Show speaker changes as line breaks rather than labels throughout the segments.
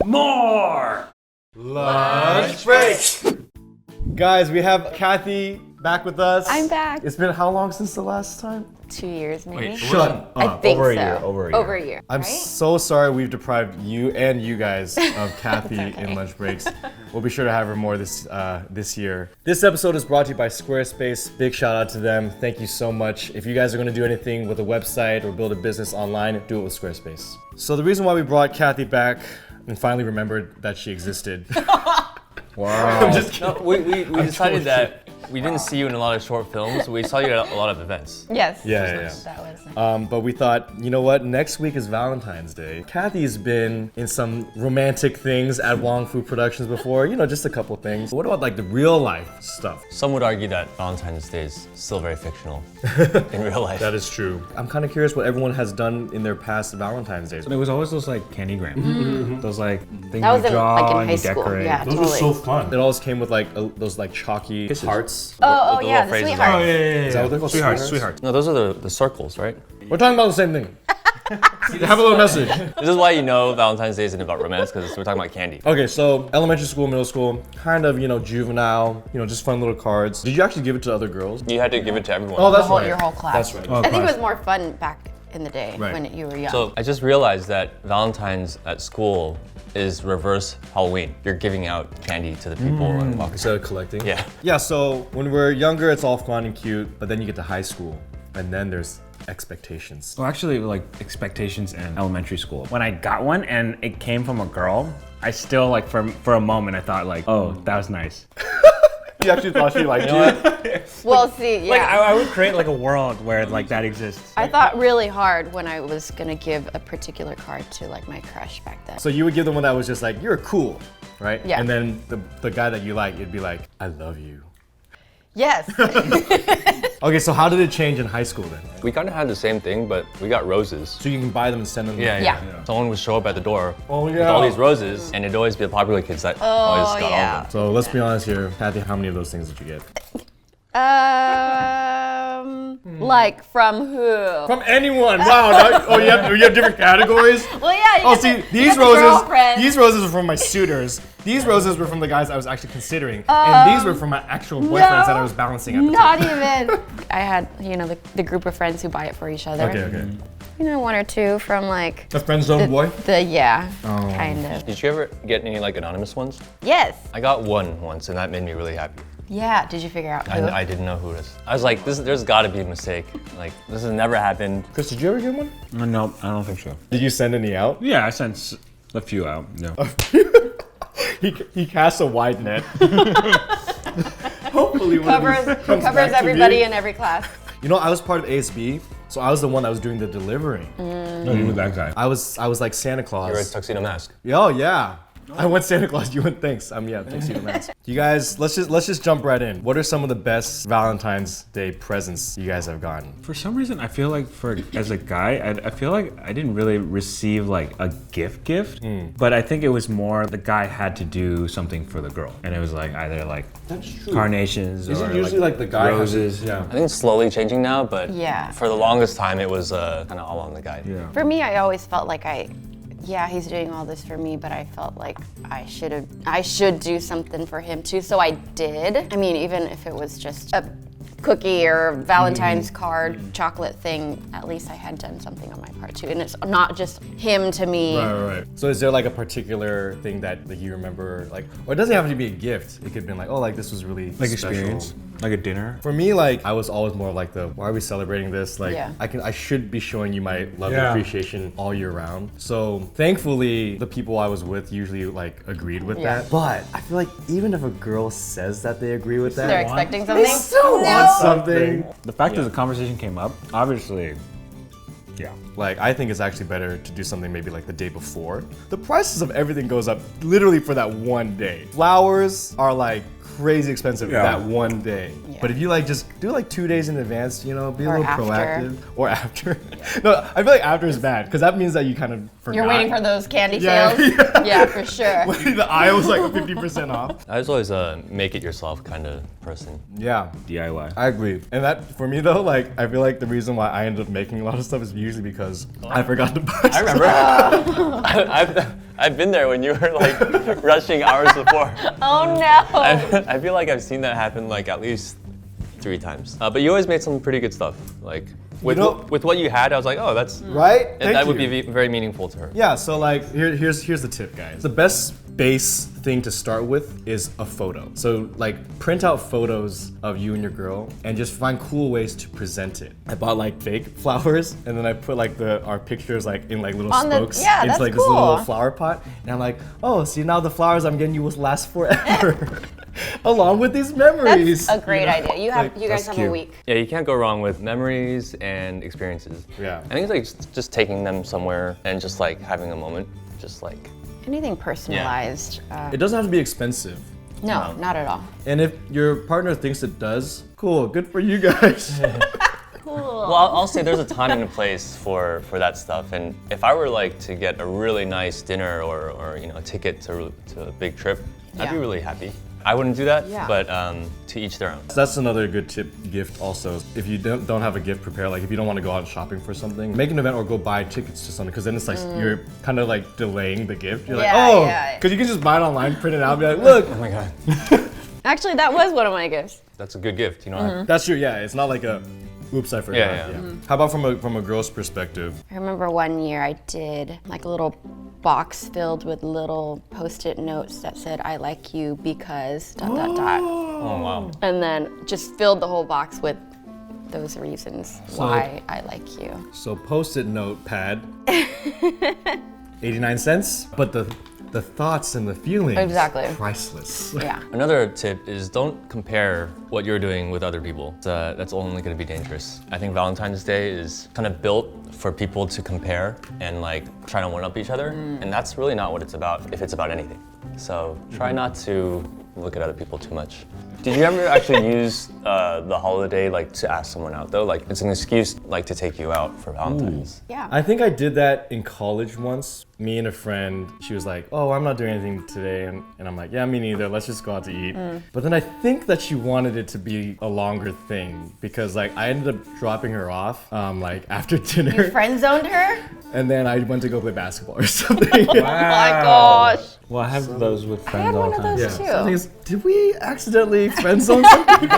More lunch break.
Guys, we have Cathy back with us.
I'm back.
It's been how long since the last time?
2 years, maybe.
Wait,
Shut up.
I think
over
so.
A year.
Over a year.
I'm
right?
so sorry we've deprived you and you guys of Cathy in lunch breaks. We'll be sure to have her more this year. This episode is brought to you by Squarespace. Big shout out to them. Thank you so much. If you guys are going to do anything with a website or build a business online, do it with Squarespace. So the reason why we brought Cathy back and finally remembered that she existed.
Wow.
I'm just kidding.
No, we decided that we didn't see you in a lot of short films. We saw you at a lot of events.
Yes.
Yeah.
That was nice.
But we thought, you know what? Next week is Valentine's Day. Cathy's been in some romantic things at Wong Food Productions before. You know, just a couple things. What about like the real life stuff?
Some would argue that Valentine's Day is still very fictional in real life.
That is true. I'm kind of curious what everyone has done in their past Valentine's Days.
There was always those like candy grams. Those like things
That was
you draw
in
and
high
you
school.
decorate.
Yeah,
Those
totally.
were so fun. It always came with like those like chalky hearts.
Oh,
the
yeah,
little
the
phrases.
sweetheart.
Oh, yeah.
Is that what they're called?
Sweethearts.
No, those are the circles, right?
We're talking about the same thing. Have a little message.
This is why you know Valentine's Day isn't about romance, because we're talking about candy.
Okay, so elementary school, middle school, kind of, juvenile, just fun little cards. Did you actually give it to other girls?
You had to give it to everyone.
Oh, that's right.
Your whole class.
That's right.
Oh,
I think it
class.
was more fun back in the day
Right.
when you were young.
So I just realized that Valentine's at school is reverse Halloween. You're giving out candy to the people and walking.
Instead of collecting?
Yeah.
Yeah, so when we're younger, it's all fun and cute, but then you get to high school, and then there's expectations.
Well, actually, like expectations in elementary school. When I got one and it came from a girl, I still like for a moment I thought like, oh, that was nice.
You actually thought she liked you?
well, see, yeah.
Like I would create like a world where like that exists.
I thought really hard when I was gonna give a particular card to like my crush back then.
So you would give the one that was just like, you're cool, right?
Yeah.
And then the guy that you like, it'd be like, I love you.
Yes.
Okay, so how did it change in high school then?
We kind of had the same thing, but we got roses.
So you can buy them and send them?
Yeah.
Someone would show up at the door
Oh,
with
yeah.
all these roses, and it'd always be the popular kids that always got all
yeah.
of them.
So let's be honest here. Cathy, how many of those things did you get?
Like from who?
From anyone. Wow. You have different categories?
Well, yeah.
Oh, see, these
you have girlfriends.
roses were from my suitors. These roses were from the guys I was actually considering. And these were from my actual boyfriends that I was balancing at the
Not
time.
even. I had, the group of friends who buy it for each other.
Okay.
One or two from like
A friend zone boy?
kind of.
Did you ever get any like anonymous ones?
Yes.
I got one once, and that made me really happy.
Yeah. Did you figure out who?
I didn't know who it is. I was like, there's got to be a mistake. Like, this has never happened.
Chris, did you ever get one?
No, I don't think so.
Did you send any out?
Yeah, I sent a few out. No.
He casts a wide net. Hopefully one of these comes back
covers
to
everybody
me.
in every class.
I was part of ASB, so I was the one that was doing the delivering.
No, you were that guy.
I was like Santa Claus.
You're a tuxedo mask.
Oh yeah. I went Santa Claus, you went thanks. Tuxedo mask. You guys, let's just jump right in. What are some of the best Valentine's Day presents you guys have gotten?
For some reason, I feel like as a guy, I feel like I didn't really receive like a gift, but I think it was more the guy had to do something for the girl, and it was like either like carnations
Isn't
or
usually like the guy has to-
roses.
Yeah.
I think it's slowly changing now, but
Yeah.
for the longest time, it was kind of all on the guy.
Yeah.
For me, I always felt like he's doing all this for me, but I felt like I should do something for him too, so I did. I mean, even if it was just a cookie or Valentine's card, chocolate thing, at least I had done something on my part too. And it's not just him to me.
Right. So is there like a particular thing that you remember, like, or it doesn't have to be a gift. It could have been like, oh, like this was really
Like
special.
experience, like a dinner.
For me, like I was always more of like why are we celebrating this? Like
Yeah.
I should be showing you my love and
Yeah.
appreciation all year round. So thankfully, the people I was with usually like agreed with
Yeah.
that. But I feel like even if a girl says that they agree with that,
They're expecting something.
they still want something.
The fact that the conversation came up, obviously, yeah.
Like, I think it's actually better to do something maybe like the day before. The prices of everything goes up literally for that one day. Flowers are like crazy expensive that one day.
Yeah.
But if you like just do like 2 days in advance, be a
Or
little
after.
proactive. Or after. No, I feel like after is bad because that means that you kind of forgot.
You're waiting for those candy
Yeah,
sales?
yeah.
Yeah, for sure.
The aisle was like 50% off.
I was always a make it yourself kind of person.
Yeah.
DIY.
I agree. And that, for me though, like, I feel like the reason why I ended up making a lot of stuff is usually because I forgot to buy
I remember. I've been there when you were like rushing hours before.
Oh no.
I feel like I've seen that happen like at least 3 times. But you always made some pretty good stuff. Like with with what you had, I was like, oh, that's
Right?
that would be very meaningful to her.
Yeah, so like here's the tip, guys. The best base thing to start with is a photo. So like print out photos of you and your girl and just find cool ways to present it. I bought like fake flowers and then I put like our pictures like in like little spokes into
that's
like
cool.
this little flower pot. And I'm like, oh, see now the flowers I'm getting you will last forever. Along with these memories.
That's a great idea. You guys
that's
have
cute.
a week.
Yeah, you can't go wrong with memories and experiences.
Yeah.
I think it's like just taking them somewhere and just like having a moment, just like.
Anything personalized.
It doesn't have to be expensive.
No, not at all.
And if your partner thinks it does, cool, good for you guys.
Well, I'll say there's a time and a place for that stuff. And if I were like to get a really nice dinner or you know a ticket to a big trip, I'd be
Yeah.
really happy. I wouldn't do that,
Yeah.
but to each their own.
So that's another good tip gift also. If you don't have a gift prepared, like if you don't want to go out shopping for something, make an event or go buy tickets to something because then it's like you're kind of like delaying the gift. You're
Yeah,
like, oh,
yeah.
because you can just buy it online, print it out, and be like, look.
Oh my god,
Actually, that was one of my gifts.
that's a good gift. You know.
That's true, yeah. It's not like a, oops, I forgot.
Yeah.
How about from a girl's perspective?
I remember one year I did like a little box filled with little post-it notes that said, I like you because ...
Oh wow.
And then just filled the whole box with those reasons why I like you.
So post-it note pad, 89 cents, but the thoughts and the feelings,
Exactly.
priceless.
Yeah.
Another tip is don't compare what you're doing with other people. That's only going to be dangerous. I think Valentine's Day is kind of built for people to compare and like try to one-up each other, and that's really not what it's about if it's about anything. So try not to look at other people too much. Did you ever actually use the holiday like to ask someone out though? Like it's an excuse like to take you out for Valentine's.
Yeah.
I think I did that in college once. Me and a friend, she was like, oh, I'm not doing anything today. And I'm like, yeah, me neither. Let's just go out to eat. But then I think that she wanted it to be a longer thing because like I ended up dropping her off like after dinner.
You friend zoned her?
And then I went to go play basketball or something.
Oh my gosh.
Well, I have those with
I
friends
had
all
one
the
of
time.
those
So the
too.
thing is, did we accidentally friend zone something?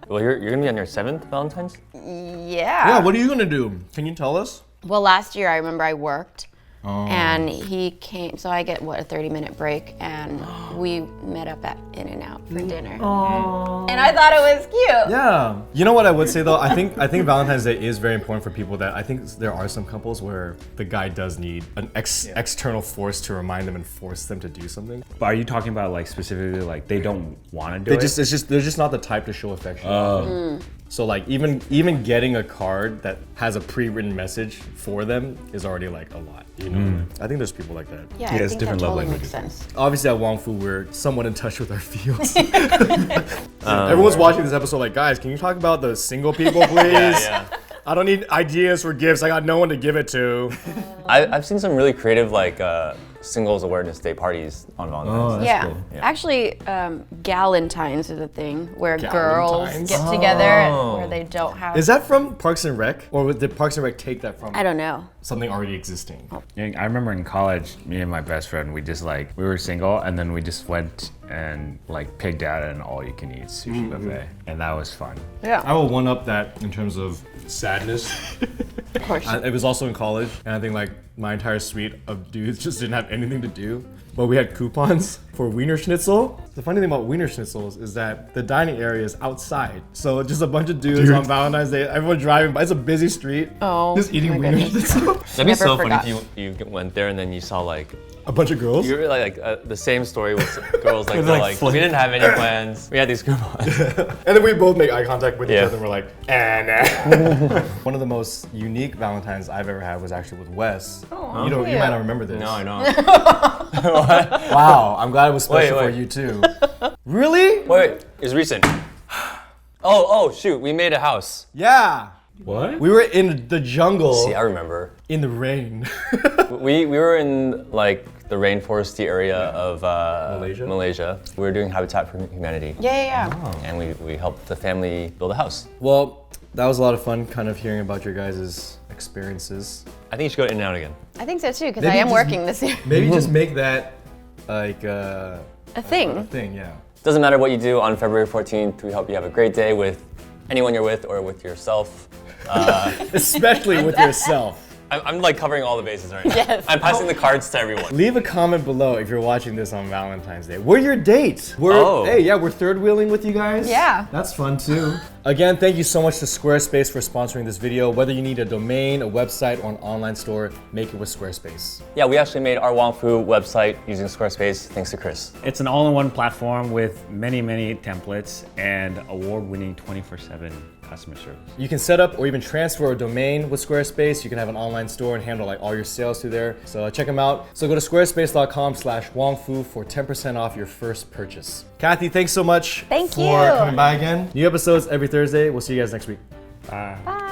Well, you're gonna be on your 7th Valentine's?
Yeah.
Yeah, what are you gonna do? Can you tell us?
Well, last year I remember I worked and he came, so I get what, a 30-minute break, and we met up at In-N-Out for dinner. And I thought it was cute.
Yeah. You know what I would say though? I think Valentine's Day is very important for people that I think there are some couples where the guy does need an external force to remind them and force them to do something.
But are you talking about like specifically like they don't want to do
They
it?
they're just not the type to show affection. So like even getting a card that has a pre-written message for them is already like a lot. You know? I think there's people like that.
Yeah,
Yeah,
I
it's
think
different
that
love
totally
languages.
makes sense.
Obviously at Wong Fu we're somewhat in touch with our feels. Everyone's watching this episode like, guys, can you talk about the single people, please? I don't need ideas for gifts. I got no one to give it to.
I've seen some really creative like singles awareness day parties on Valentine's.
That's
Yeah.
cool.
Actually, Galentine's is a thing where girls
Galentine's?
get together where they don't have.
Is that from Parks and Rec? Or did Parks and Rec take that from
I don't know.
something already existing?
Yeah, I remember in college, me and my best friend, we just like, we were single and then we just went and like picked out an all-you-can-eat sushi buffet. And that was fun.
Yeah.
I will one-up that in terms of sadness.
Of course.
It was also in college, and I think like my entire suite of dudes just didn't have anything to do. But we had coupons for Wiener Schnitzel. The funny thing about Wiener Schnitzels is that the dining area is outside. So just a bunch of dudes on Valentine's Day, everyone driving by. It's a busy street.
Oh,
Just eating
my
Wiener
goodness.
Schnitzel.
That'd be
Never
so
forgot.
funny if you went there and then you saw like
A bunch of girls.
you were like the same story with girls like
With,
they're
like,
like we didn't have any plans. We had these coupons.
And then we both make eye contact with each
Yeah.
other and we're like, nah. One of the most unique Valentines I've ever had was actually with Wes.
Oh,
you
cute.
might not remember this.
No, I know.
Wow, I'm glad it was special
Wait,
for
wait.
you too. Really?
Wait, it's recent. Oh shoot, we made a house.
Yeah.
What?
We were in the jungle
See, I remember.
in the rain.
We were in like the rainforesty area of Malaysia. We were doing Habitat for Humanity.
Yeah.
And we helped the family build a house.
Well, That was a lot of fun kind of hearing about your guys' experiences.
I think you should go to In-N-Out again.
I think so too, because
Maybe
I am
just-
working this year.
Maybe just make that like
A
a
thing.
thing, yeah.
Doesn't matter what you do on February 14th. We hope you have a great day with anyone you're with or with yourself.
Especially with yourself.
I'm like covering all the bases right now.
Yes.
I'm passing the cards to everyone.
Leave a comment below if you're watching this on Valentine's Day. We're your date.
Oh.
Hey, yeah, we're third wheeling with you guys.
Yeah.
That's fun too. Again, thank you so much to Squarespace for sponsoring this video. Whether you need a domain, a website, or an online store, make it with Squarespace.
Yeah, we actually made our Wong Fu website using Squarespace thanks to Chris.
It's an all-in-one platform with many, many templates and award-winning 24/7 customer service.
You can set up or even transfer a domain with Squarespace. You can have an online store and handle like all your sales through there. So check them out. So go to squarespace.com/wongfu for 10% off your first purchase. Cathy, thanks so much
Thank
for
you.
coming by again. New episodes every Thursday. We'll see you guys next week.
Bye.
Bye.